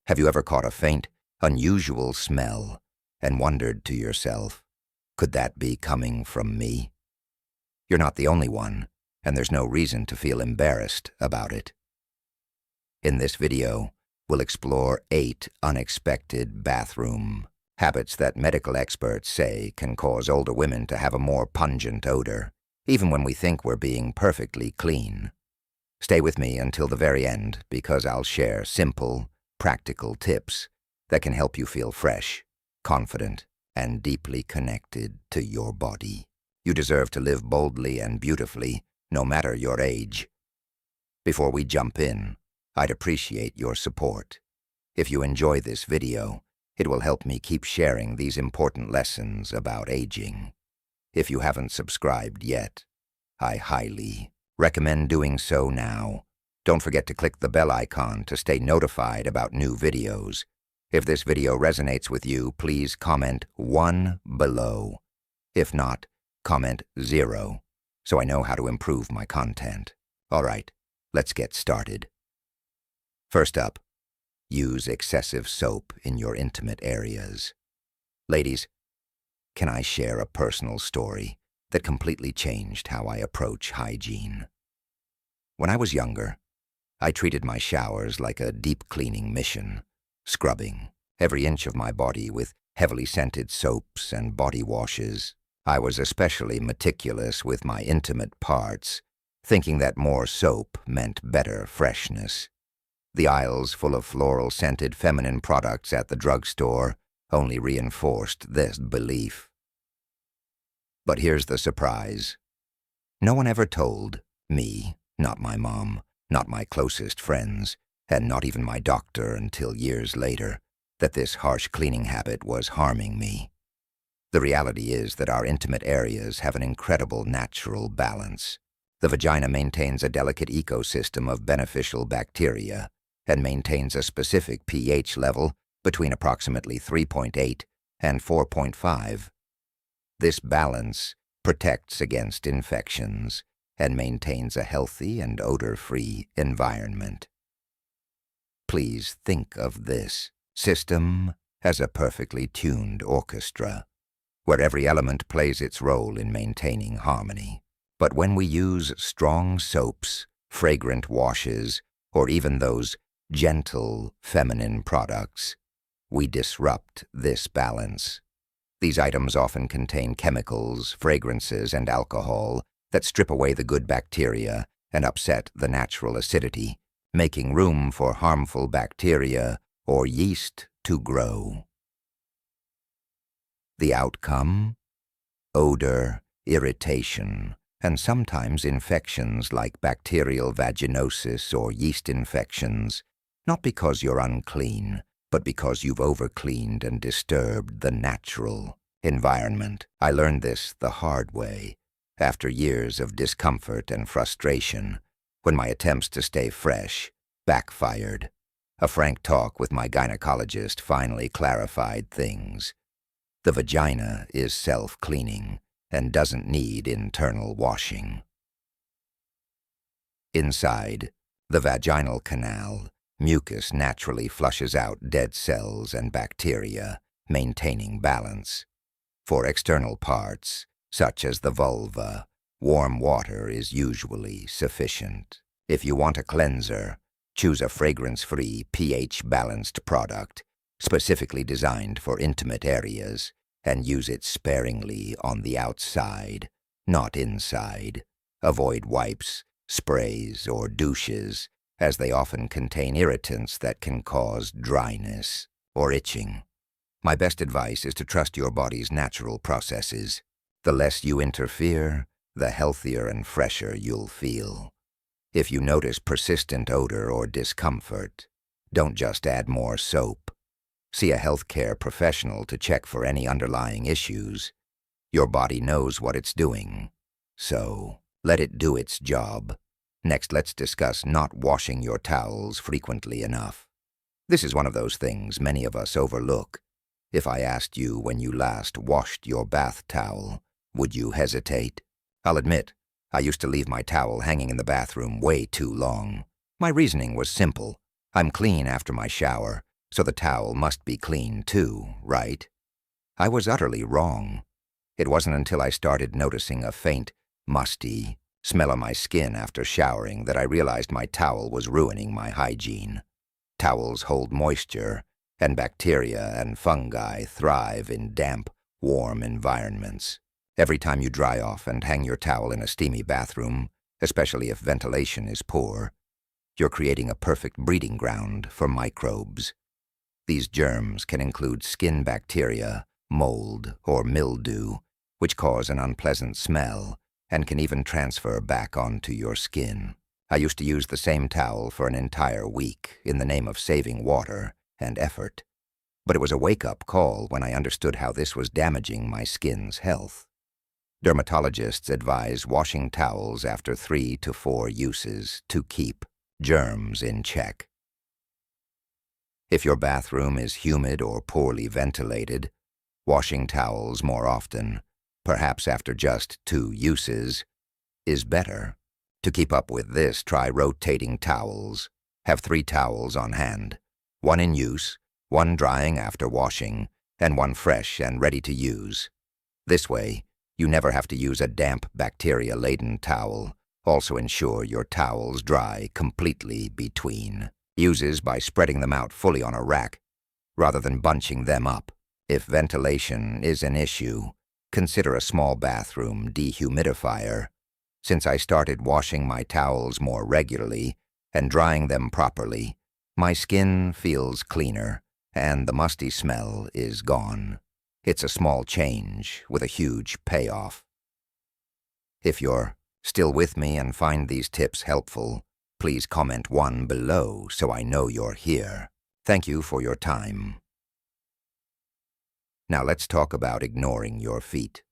Have you ever caught a faint, unusual smell and wondered to yourself, could that be coming from me? You're not the only one, and there's no reason to feel embarrassed about it. In this video, we'll explore 8 unexpected bathroom habits that medical experts say can cause older women to have a more pungent odor, even when we think we're being perfectly clean. Stay with me until the very end, because I'll share simple, practical tips that can help you feel fresh, confident, and deeply connected to your body. You deserve to live boldly and beautifully, no matter your age. Before we jump in, I'd appreciate your support. If you enjoy this video, it will help me keep sharing these important lessons about aging. If you haven't subscribed yet, I highly recommend doing so now. Don't forget to click the bell icon to stay notified about new videos. If this video resonates with you, please comment 1 below. If not, comment 0, so I know how to improve my content. All right, let's get started. First up, use excessive soap in your intimate areas. Ladies, can I share a personal story that completely changed how I approach hygiene? When I was younger, I treated my showers like a deep cleaning mission, scrubbing every inch of my body with heavily scented soaps and body washes. I was especially meticulous with my intimate parts, thinking that more soap meant better freshness. The aisles full of floral-scented feminine products at the drugstore only reinforced this belief. But here's the surprise. No one ever told me, not my mom, not my closest friends, and not even my doctor until years later, that this harsh cleaning habit was harming me. The reality is that our intimate areas have an incredible natural balance. The vagina maintains a delicate ecosystem of beneficial bacteria and maintains a specific pH level between approximately 3.8 and 4.5. This balance protects against infections and maintains a healthy and odor-free environment. Please think of this system as a perfectly tuned orchestra, where every element plays its role in maintaining harmony. But when we use strong soaps, fragrant washes, or even those gentle feminine products, we disrupt this balance. These items often contain chemicals, fragrances, and alcohol that strip away the good bacteria and upset the natural acidity, making room for harmful bacteria or yeast to grow. The outcome? Odor, irritation, and sometimes infections like bacterial vaginosis or yeast infections, not because you're unclean, but because you've overcleaned and disturbed the natural environment. I learned this the hard way, after years of discomfort and frustration, when my attempts to stay fresh backfired. A frank talk with my gynecologist finally clarified things. The vagina is self-cleaning and doesn't need internal washing. Inside the vaginal canal, mucus naturally flushes out dead cells and bacteria, maintaining balance. For external parts, such as the vulva, warm water is usually sufficient. If you want a cleanser, choose a fragrance-free, pH-balanced product, specifically designed for intimate areas, and use it sparingly on the outside, not inside. Avoid wipes, sprays, or douches, as they often contain irritants that can cause dryness or itching. My best advice is to trust your body's natural processes. The less you interfere, the healthier and fresher you'll feel. If you notice persistent odor or discomfort, don't just add more soap. See a healthcare professional to check for any underlying issues. Your body knows what it's doing, so let it do its job. Next, let's discuss not washing your towels frequently enough. This is one of those things many of us overlook. If I asked you when you last washed your bath towel, would you hesitate? I'll admit, I used to leave my towel hanging in the bathroom way too long. My reasoning was simple. I'm clean after my shower, so the towel must be clean too, right? I was utterly wrong. It wasn't until I started noticing a faint, musty smell on my skin after showering that I realized my towel was ruining my hygiene. Towels hold moisture, and bacteria and fungi thrive in damp, warm environments. Every time you dry off and hang your towel in a steamy bathroom, especially if ventilation is poor, you're creating a perfect breeding ground for microbes. These germs can include skin bacteria, mold, or mildew, which cause an unpleasant smell and can even transfer back onto your skin. I used to use the same towel for an entire week in the name of saving water and effort, but it was a wake-up call when I understood how this was damaging my skin's health. Dermatologists advise washing towels after 3 to 4 uses to keep germs in check. If your bathroom is humid or poorly ventilated, washing towels more often, perhaps after just 2 uses, is better. To keep up with this, try rotating towels. Have 3 towels on hand, 1 in use, 1 drying after washing, and 1 fresh and ready to use. This way, you never have to use a damp, bacteria-laden towel. Also ensure your towels dry completely between uses by spreading them out fully on a rack, rather than bunching them up. If ventilation is an issue, consider a small bathroom dehumidifier. Since I started washing my towels more regularly and drying them properly, my skin feels cleaner and the musty smell is gone. It's a small change with a huge payoff. If you're still with me and find these tips helpful, please comment 1 below so I know you're here. Thank you for your time. Now let's talk about ignoring your feet.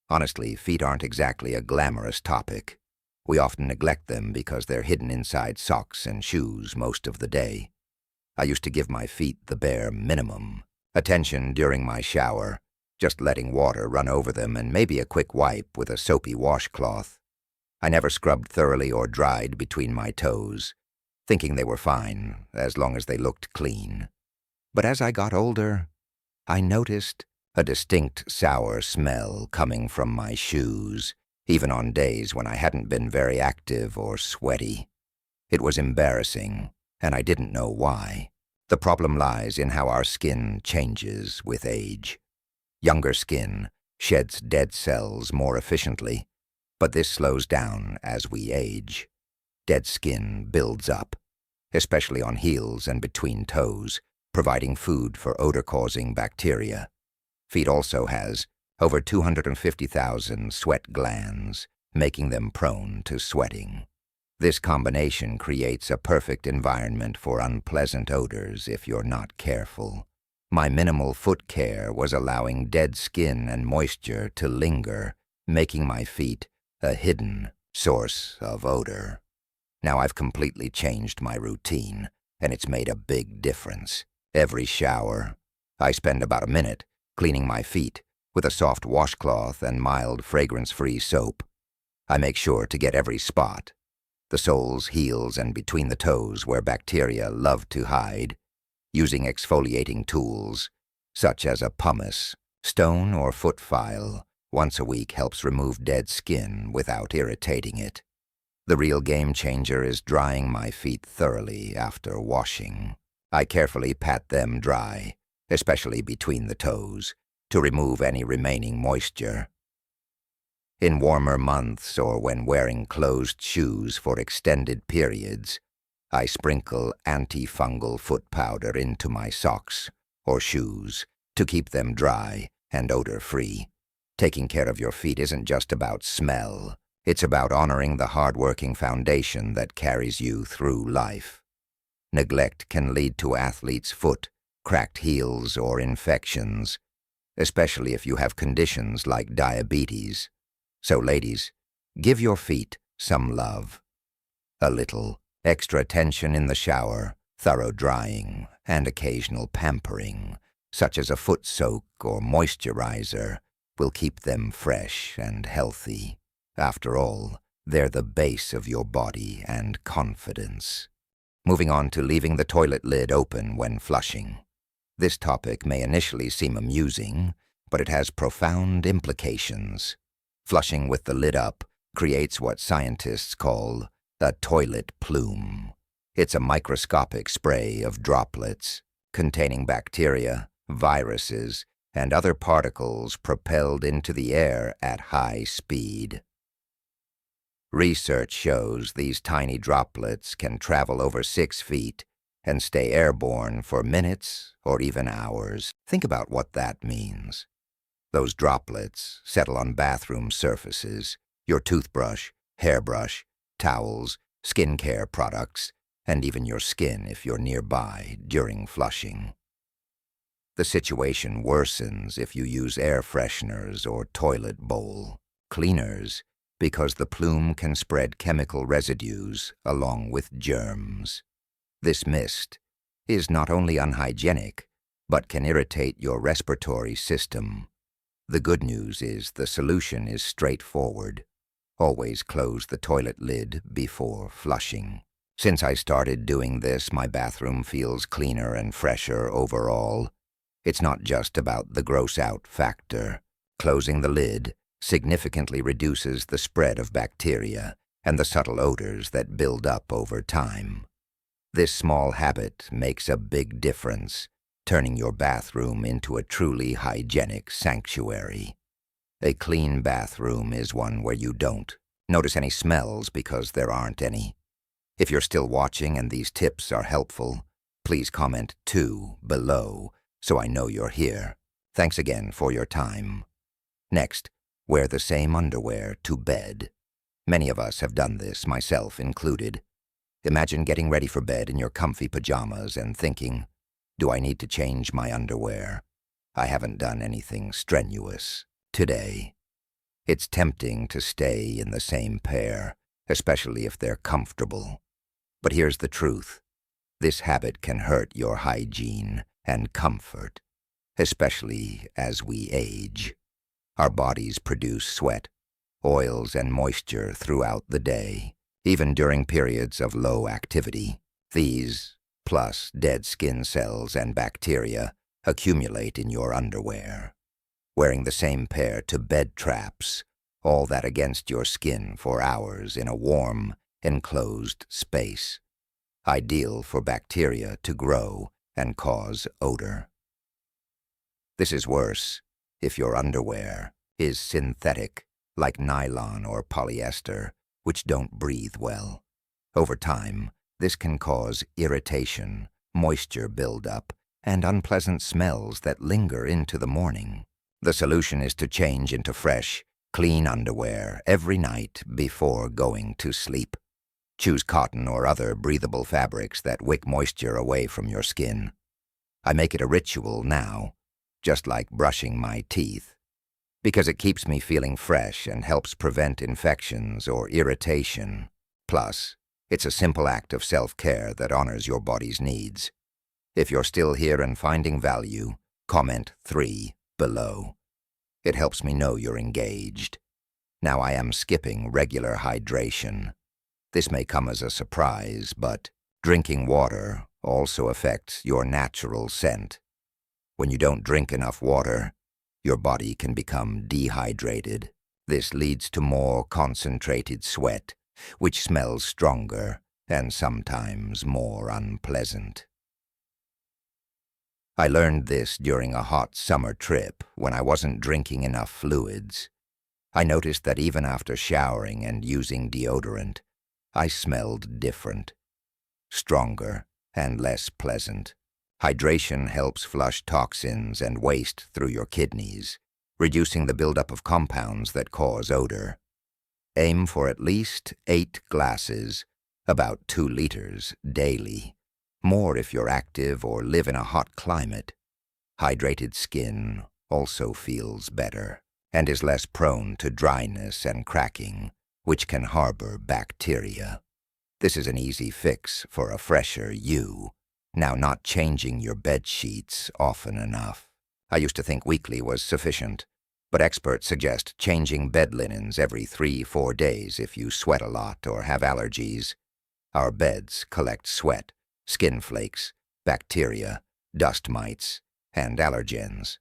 Honestly, feet aren't exactly a glamorous topic. We often neglect them because they're hidden inside socks and shoes most of the day. I used to give my feet the bare minimum. Attention during my shower, just letting water run over them and maybe a quick wipe with a soapy washcloth. I never scrubbed thoroughly or dried between my toes, thinking they were fine as long as they looked clean. But as I got older, I noticed a distinct sour smell coming from my shoes, even on days when I hadn't been very active or sweaty. It was embarrassing, and I didn't know why. The problem lies in how our skin changes with age. Younger skin sheds dead cells more efficiently, but this slows down as we age. Dead skin builds up, especially on heels and between toes, providing food for odor-causing bacteria. Feet also has over 250,000 sweat glands, making them prone to sweating. This combination creates a perfect environment for unpleasant odors if you're not careful. My minimal foot care was allowing dead skin and moisture to linger, making my feet a hidden source of odor. Now I've completely changed my routine, and it's made a big difference. Every shower, I spend about a minute cleaning my feet with a soft washcloth and mild fragrance-free soap. I make sure to get every spot, the soles, heels, and between the toes where bacteria love to hide, using exfoliating tools such as a pumice, stone, or foot file. Once a week helps remove dead skin without irritating it. The real game changer is drying my feet thoroughly after washing. I carefully pat them dry, especially between the toes, to remove any remaining moisture. In warmer months or when wearing closed shoes for extended periods, I sprinkle antifungal foot powder into my socks or shoes to keep them dry and odor-free. Taking care of your feet isn't just about smell. It's about honoring the hard-working foundation that carries you through life. Neglect can lead to athlete's foot, cracked heels, or infections, especially if you have conditions like diabetes. So ladies, give your feet some love. A little extra attention in the shower, thorough drying, and occasional pampering, such as a foot soak or moisturizer, will keep them fresh and healthy. After all, they're the base of your body and confidence. Moving on to leaving the toilet lid open when flushing. This topic may initially seem amusing, but it has profound implications. Flushing with the lid up creates what scientists call a toilet plume. It's a microscopic spray of droplets containing bacteria, viruses, and other particles propelled into the air at high speed. Research shows these tiny droplets can travel over 6 feet and stay airborne for minutes or even hours. Think about what that means. Those droplets settle on bathroom surfaces, your toothbrush, hairbrush, towels, skincare products, and even your skin if you're nearby during flushing. The situation worsens if you use air fresheners or toilet bowl cleaners, because the plume can spread chemical residues along with germs. This mist is not only unhygienic, but can irritate your respiratory system. The good news is the solution is straightforward. Always close the toilet lid before flushing. Since I started doing this, my bathroom feels cleaner and fresher overall. It's not just about the gross-out factor. Closing the lid significantly reduces the spread of bacteria and the subtle odors that build up over time. This small habit makes a big difference, turning your bathroom into a truly hygienic sanctuary. A clean bathroom is one where you don't notice any smells because there aren't any. If you're still watching and these tips are helpful, please comment 2 below so I know you're here. Thanks again for your time. Next, wear the same underwear to bed. Many of us have done this, myself included. Imagine getting ready for bed in your comfy pajamas and thinking, do I need to change my underwear? I haven't done anything strenuous today. It's tempting to stay in the same pair, especially if they're comfortable. But here's the truth. This habit can hurt your hygiene and comfort, especially as we age. Our bodies produce sweat, oils, and moisture throughout the day, even during periods of low activity. These, plus dead skin cells and bacteria, accumulate in your underwear. Wearing the same pair to bed traps all that against your skin for hours in a warm, enclosed space, ideal for bacteria to grow and cause odor. This is worse if your underwear is synthetic, like nylon or polyester, which don't breathe well. Over time, this can cause irritation, moisture buildup, and unpleasant smells that linger into the morning. The solution is to change into fresh, clean underwear every night before going to sleep. Choose cotton or other breathable fabrics that wick moisture away from your skin. I make it a ritual now, just like brushing my teeth, because it keeps me feeling fresh and helps prevent infections or irritation. Plus, it's a simple act of self-care that honors your body's needs. If you're still here and finding value, comment 3 below. It helps me know you're engaged. Now I am skipping regular hydration. This may come as a surprise, but drinking water also affects your natural scent. When you don't drink enough water, your body can become dehydrated. This leads to more concentrated sweat, which smells stronger and sometimes more unpleasant. I learned this during a hot summer trip when I wasn't drinking enough fluids. I noticed that even after showering and using deodorant, I smelled different, stronger, and less pleasant. Hydration helps flush toxins and waste through your kidneys, reducing the buildup of compounds that cause odor. Aim for at least 8 glasses, about 2 liters, daily. More if you're active or live in a hot climate. Hydrated skin also feels better and is less prone to dryness and cracking, which can harbor bacteria. This is an easy fix for a fresher you. Now, not changing your bed sheets often enough. I used to think weekly was sufficient, but experts suggest changing bed linens every 3-4 days if you sweat a lot or have allergies. Our beds collect sweat, skin flakes, bacteria, dust mites, and allergens.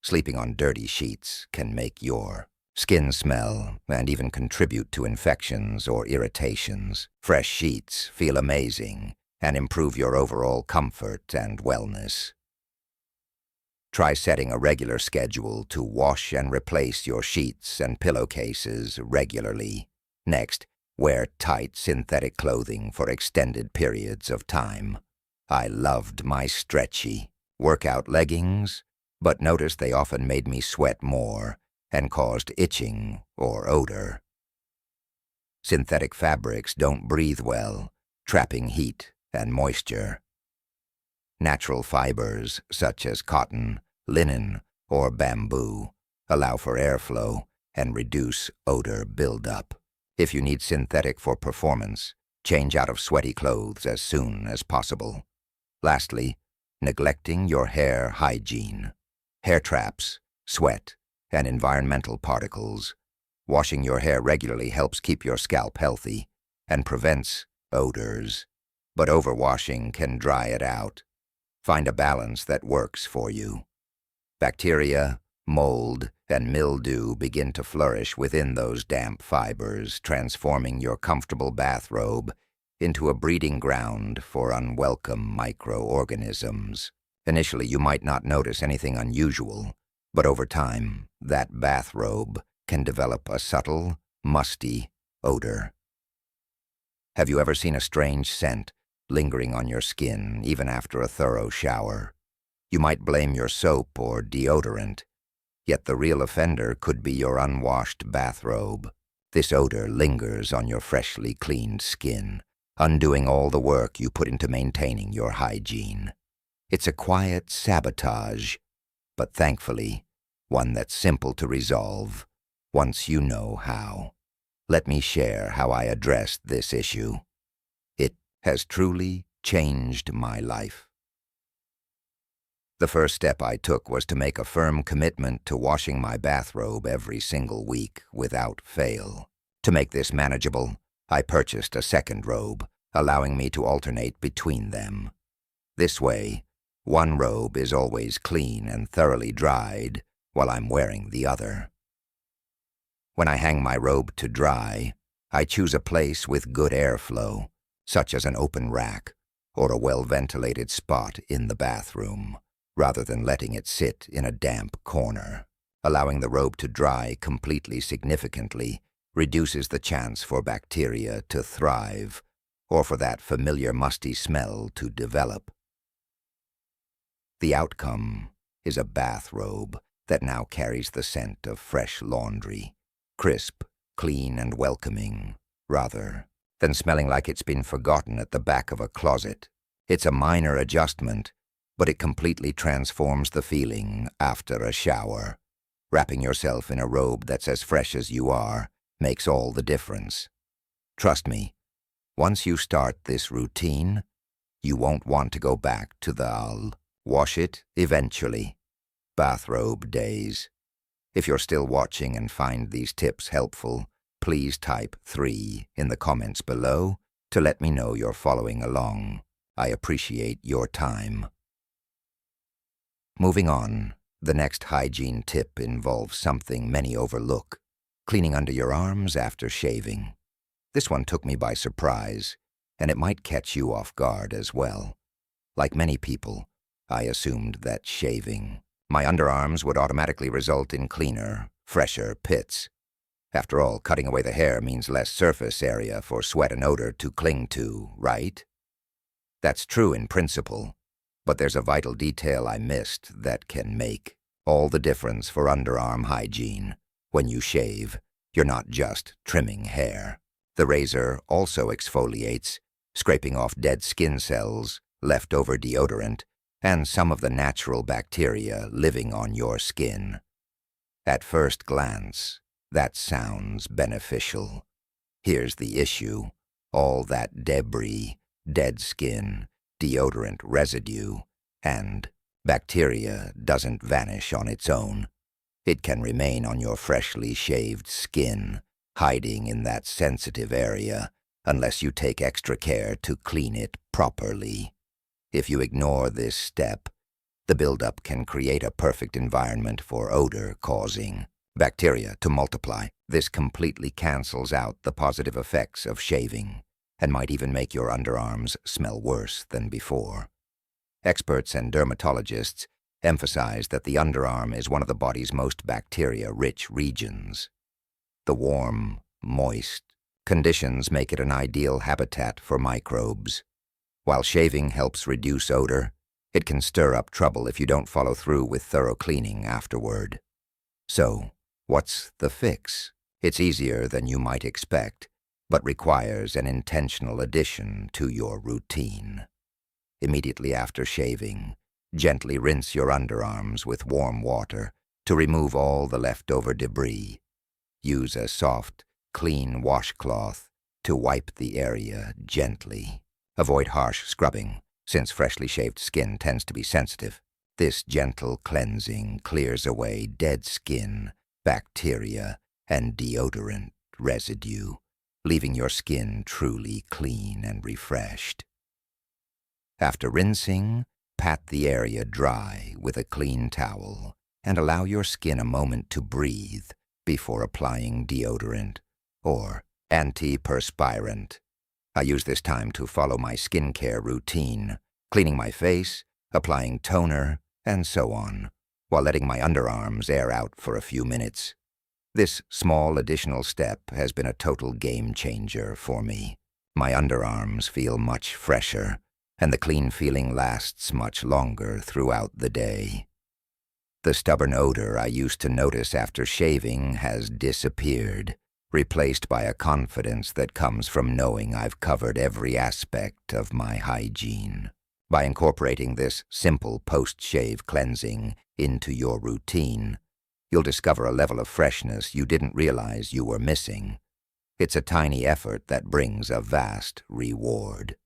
Sleeping on dirty sheets can make your skin smell and even contribute to infections or irritations. Fresh sheets feel amazing and improve your overall comfort and wellness. Try setting a regular schedule to wash and replace your sheets and pillowcases regularly. Next, wear tight synthetic clothing for extended periods of time. I loved my stretchy workout leggings, but noticed they often made me sweat more and caused itching or odor. Synthetic fabrics don't breathe well, trapping heat and moisture. Natural fibers, such as cotton, linen, or bamboo, allow for airflow and reduce odor buildup. If you need synthetic for performance, change out of sweaty clothes as soon as possible. Lastly, neglecting your hair hygiene. Hair traps, sweat, and environmental particles. Washing your hair regularly helps keep your scalp healthy and prevents odors, but overwashing can dry it out. Find a balance that works for you. Bacteria, mold, and mildew begin to flourish within those damp fibers, transforming your comfortable bathrobe into a breeding ground for unwelcome microorganisms. Initially, you might not notice anything unusual, but over time, that bathrobe can develop a subtle, musty odor. Have you ever seen a strange scent lingering on your skin even after a thorough shower? You might blame your soap or deodorant, yet the real offender could be your unwashed bathrobe. This odor lingers on your freshly cleaned skin, undoing all the work you put into maintaining your hygiene. It's a quiet sabotage, but thankfully, one that's simple to resolve once you know how. Let me share how I addressed this issue. It has truly changed my life. The first step I took was to make a firm commitment to washing my bathrobe every single week without fail. To make this manageable, I purchased a second robe, allowing me to alternate between them. This way, one robe is always clean and thoroughly dried while I'm wearing the other. When I hang my robe to dry, I choose a place with good airflow, such as an open rack or a well-ventilated spot in the bathroom, rather than letting it sit in a damp corner. Allowing the robe to dry completely significantly reduces the chance for bacteria to thrive or for that familiar musty smell to develop. The outcome is a bathrobe that now carries the scent of fresh laundry, crisp, clean, and welcoming, rather than smelling like it's been forgotten at the back of a closet. It's a minor adjustment, but it completely transforms the feeling after a shower. Wrapping yourself in a robe that's as fresh as you are makes all the difference. Trust me, once you start this routine, you won't want to go back to the I'll wash it eventually bathrobe days. If you're still watching and find these tips helpful, please type 3 in the comments below to let me know you're following along. I appreciate your time. Moving on, the next hygiene tip involves something many overlook: cleaning under your arms after shaving. This one took me by surprise, and it might catch you off guard as well. Like many people, I assumed that shaving my underarms would automatically result in cleaner, fresher pits. After all, cutting away the hair means less surface area for sweat and odor to cling to, right? That's true in principle, but there's a vital detail I missed that can make all the difference for underarm hygiene. When you shave, you're not just trimming hair. The razor also exfoliates, scraping off dead skin cells, leftover deodorant, and some of the natural bacteria living on your skin. At first glance, that sounds beneficial. Here's the issue: all that debris, dead skin, deodorant residue, and bacteria doesn't vanish on its own. It can remain on your freshly shaved skin, hiding in that sensitive area unless you take extra care to clean it properly. If you ignore this step, the buildup can create a perfect environment for odor-causing bacteria to multiply. This completely cancels out the positive effects of shaving and might even make your underarms smell worse than before. Experts and dermatologists emphasize that the underarm is one of the body's most bacteria-rich regions. The warm, moist conditions make it an ideal habitat for microbes. While shaving helps reduce odor, it can stir up trouble if you don't follow through with thorough cleaning afterward. So, what's the fix? It's easier than you might expect, but requires an intentional addition to your routine. Immediately after shaving, gently rinse your underarms with warm water to remove all the leftover debris. Use a soft, clean washcloth to wipe the area gently. Avoid harsh scrubbing, since freshly shaved skin tends to be sensitive. This gentle cleansing clears away dead skin, bacteria, and deodorant residue, leaving your skin truly clean and refreshed. After rinsing, pat the area dry with a clean towel and allow your skin a moment to breathe before applying deodorant or antiperspirant. I use this time to follow my skincare routine, cleaning my face, applying toner, and so on, while letting my underarms air out for a few minutes. This small additional step has been a total game changer for me. My underarms feel much fresher, and the clean feeling lasts much longer throughout the day. The stubborn odor I used to notice after shaving has disappeared, replaced by a confidence that comes from knowing I've covered every aspect of my hygiene. By incorporating this simple post-shave cleansing into your routine, you'll discover a level of freshness you didn't realize you were missing. It's a tiny effort that brings a vast reward.